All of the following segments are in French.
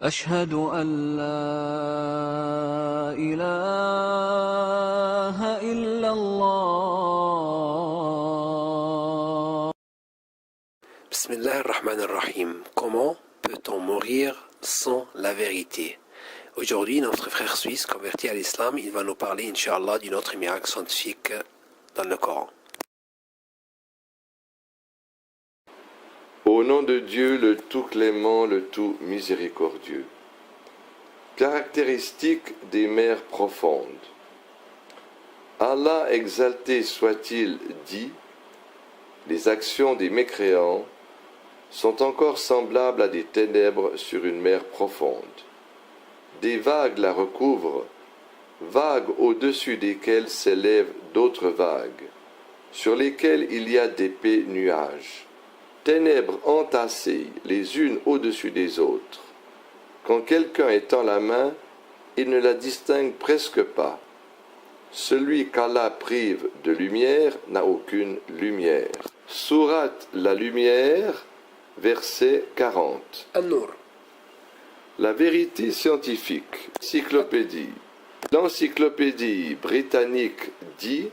أشهد أن لا إله إلا الله. Bismillah ar-Rahman ar-Rahim. Comment peut-on mourir sans la vérité? Aujourd'hui, notre frère suisse converti à l'islam, il va nous parler, Inch'Allah, d'une autre miracle scientifique dans le Coran. Au nom de Dieu, le tout clément, le tout miséricordieux. Caractéristique des mers profondes. Allah exalté soit-il dit, les actions des mécréants sont encore semblables à des ténèbres sur une mer profonde. Des vagues la recouvrent, vagues au-dessus desquelles s'élèvent d'autres vagues, sur lesquelles il y a d'épais nuages. Ténèbres entassées les unes au-dessus des autres. Quand quelqu'un étend la main, il ne la distingue presque pas. Celui qu'Allah prive de lumière n'a aucune lumière. Sourate la lumière, verset 40. An-Nur. La vérité scientifique. Encyclopédie. L'encyclopédie britannique dit,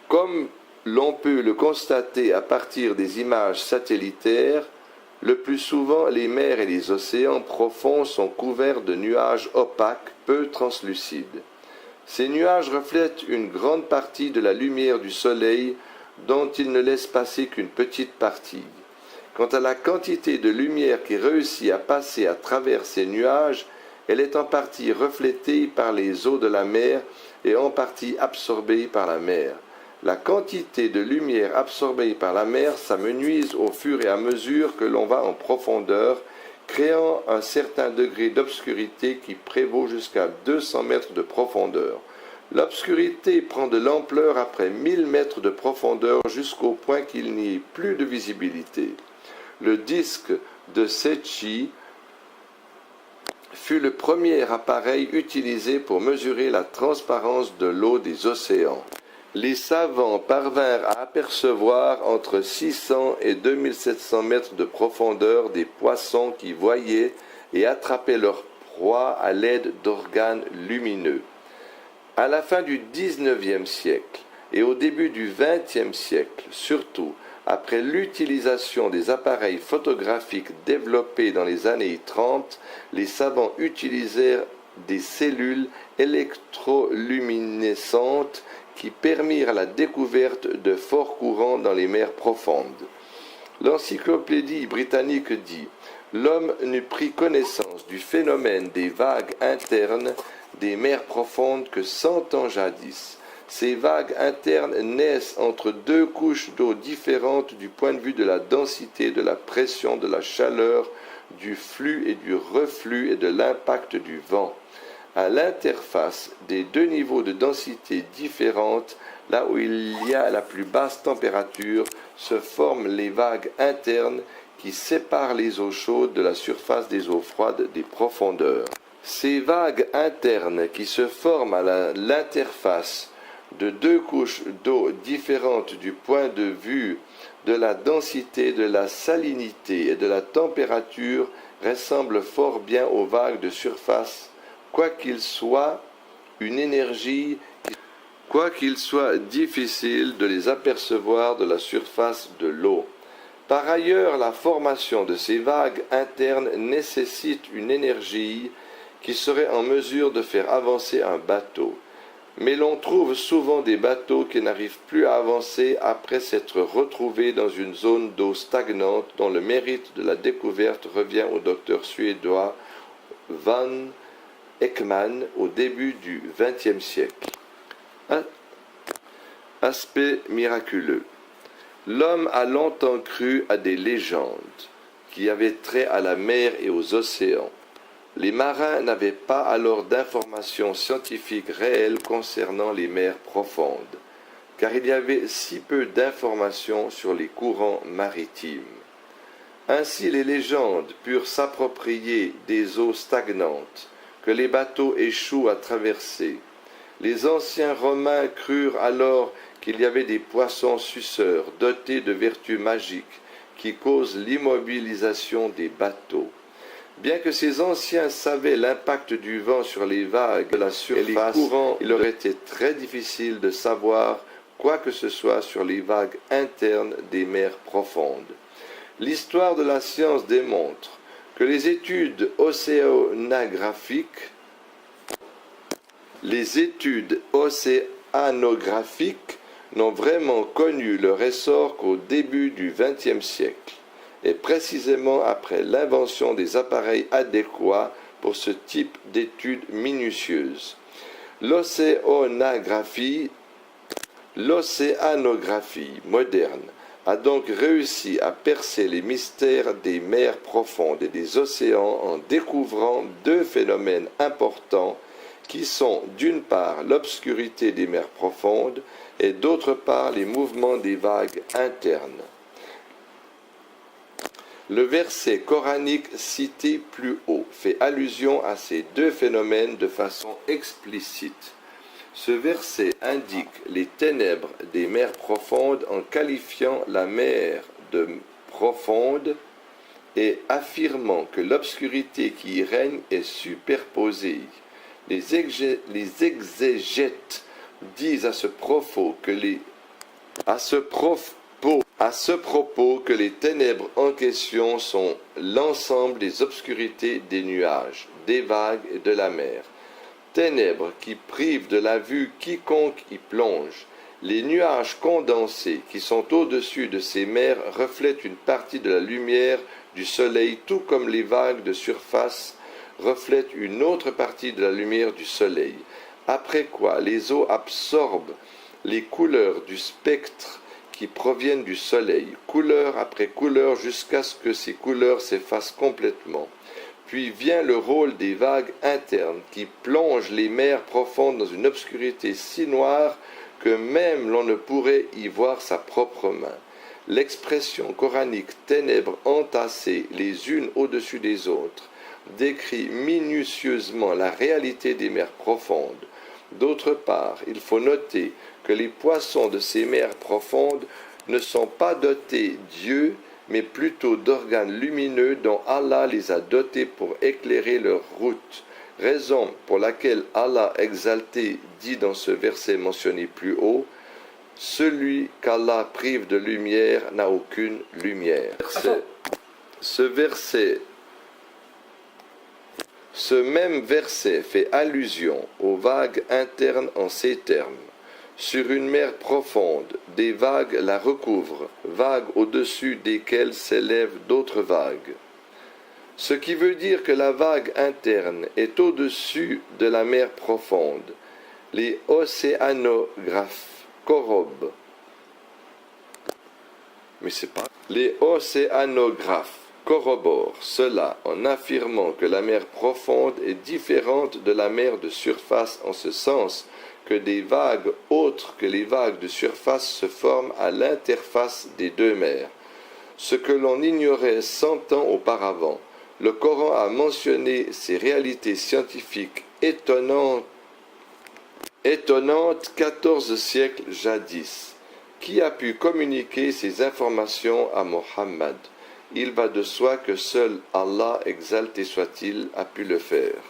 comme l'on peut le constater à partir des images satellitaires, le plus souvent les mers et les océans profonds sont couverts de nuages opaques, peu translucides. Ces nuages reflètent une grande partie de la lumière du soleil dont ils ne laissent passer qu'une petite partie. Quant à la quantité de lumière qui réussit à passer à travers ces nuages, elle est en partie reflétée par les eaux de la mer et en partie absorbée par la mer. La quantité de lumière absorbée par la mer s'amenuise au fur et à mesure que l'on va en profondeur, créant un certain degré d'obscurité qui prévaut jusqu'à 200 mètres de profondeur. L'obscurité prend de l'ampleur après 1000 mètres de profondeur jusqu'au point qu'il n'y ait plus de visibilité. Le disque de Secchi fut le premier appareil utilisé pour mesurer la transparence de l'eau des océans. Les savants parvinrent à apercevoir entre 600 et 2700 mètres de profondeur des poissons qui voyaient et attrapaient leur proie à l'aide d'organes lumineux. À la fin du XIXe siècle et au début du XXe siècle, surtout après l'utilisation des appareils photographiques développés dans les années 30, les savants utilisèrent des cellules électroluminescentes qui permirent la découverte de forts courants dans les mers profondes. L'encyclopédie britannique dit « L'homme n'eut pris connaissance du phénomène des vagues internes des mers profondes que 100 ans jadis. Ces vagues internes naissent entre deux couches d'eau différentes du point de vue de la densité, de la pression, de la chaleur, du flux et du reflux et de l'impact du vent. À l'interface des deux niveaux de densité différentes, là où il y a la plus basse température, se forment les vagues internes qui séparent les eaux chaudes de la surface des eaux froides des profondeurs. Ces vagues internes qui se forment à l'interface de deux couches d'eau différentes du point de vue de la densité, de la salinité et de la température ressemblent fort bien aux vagues de surface, quoiqu'il soit difficile de les apercevoir de la surface de l'eau. Par ailleurs, la formation de ces vagues internes nécessite une énergie qui serait en mesure de faire avancer un bateau. Mais l'on trouve souvent des bateaux qui n'arrivent plus à avancer après s'être retrouvés dans une zone d'eau stagnante dont le mérite de la découverte revient au docteur suédois Van Ekman au début du XXe siècle. Aspect miraculeux. L'homme a longtemps cru à des légendes qui avaient trait à la mer et aux océans. Les marins n'avaient pas alors d'informations scientifiques réelles concernant les mers profondes, car il y avait si peu d'informations sur les courants maritimes. Ainsi les légendes purent s'approprier des eaux stagnantes que les bateaux échouent à traverser. Les anciens Romains crurent alors qu'il y avait des poissons suceurs dotés de vertus magiques qui causent l'immobilisation des bateaux. Bien que ces anciens savaient l'impact du vent sur les vagues de la surface et les courants, il leur était très difficile de savoir quoi que ce soit sur les vagues internes des mers profondes. L'histoire de la science démontre que les études océanographiques n'ont vraiment connu leur essor qu'au début du XXe siècle, et précisément après l'invention des appareils adéquats pour ce type d'études minutieuses. L'océanographie moderne a donc réussi à percer les mystères des mers profondes et des océans en découvrant deux phénomènes importants qui sont d'une part l'obscurité des mers profondes et d'autre part les mouvements des vagues internes. Le verset coranique cité plus haut fait allusion à ces deux phénomènes de façon explicite. Ce verset indique les ténèbres des mers profondes en qualifiant la mer de profonde et affirmant que l'obscurité qui y règne est superposée. Les exégètes disent à ce propos que les ténèbres en question sont l'ensemble des obscurités des nuages, des vagues et de la mer. Ténèbres qui privent de la vue quiconque y plonge. Les nuages condensés qui sont au-dessus de ces mers reflètent une partie de la lumière du soleil, tout comme les vagues de surface reflètent une autre partie de la lumière du soleil. Après quoi, les eaux absorbent les couleurs du spectre qui proviennent du soleil, couleur après couleur, jusqu'à ce que ces couleurs s'effacent complètement. Puis vient le rôle des vagues internes qui plongent les mers profondes dans une obscurité si noire que même l'on ne pourrait y voir sa propre main. L'expression coranique « ténèbres entassées les unes au-dessus des autres » décrit minutieusement la réalité des mers profondes. D'autre part, il faut noter que les poissons de ces mers profondes ne sont pas dotés d'yeux, mais plutôt d'organes lumineux dont Allah les a dotés pour éclairer leur route, raison pour laquelle Allah exalté dit dans ce verset mentionné plus haut, « Celui qu'Allah prive de lumière n'a aucune lumière ». Ce même verset fait allusion aux vagues internes en ces termes. Sur une mer profonde, des vagues la recouvrent, vagues au-dessus desquelles s'élèvent d'autres vagues. Ce qui veut dire que la vague interne est au-dessus de la mer profonde. Les océanographes corroborent. Les océanographes corroborent cela en affirmant que la mer profonde est différente de la mer de surface en ce sens que des vagues autres que les vagues de surface se forment à l'interface des deux mers. Ce que l'on ignorait 100 ans auparavant, le Coran a mentionné ces réalités scientifiques étonnantes 14 siècles jadis. Qui a pu communiquer ces informations à Mohammed? Il va de soi que seul Allah, exalté soit-il, a pu le faire.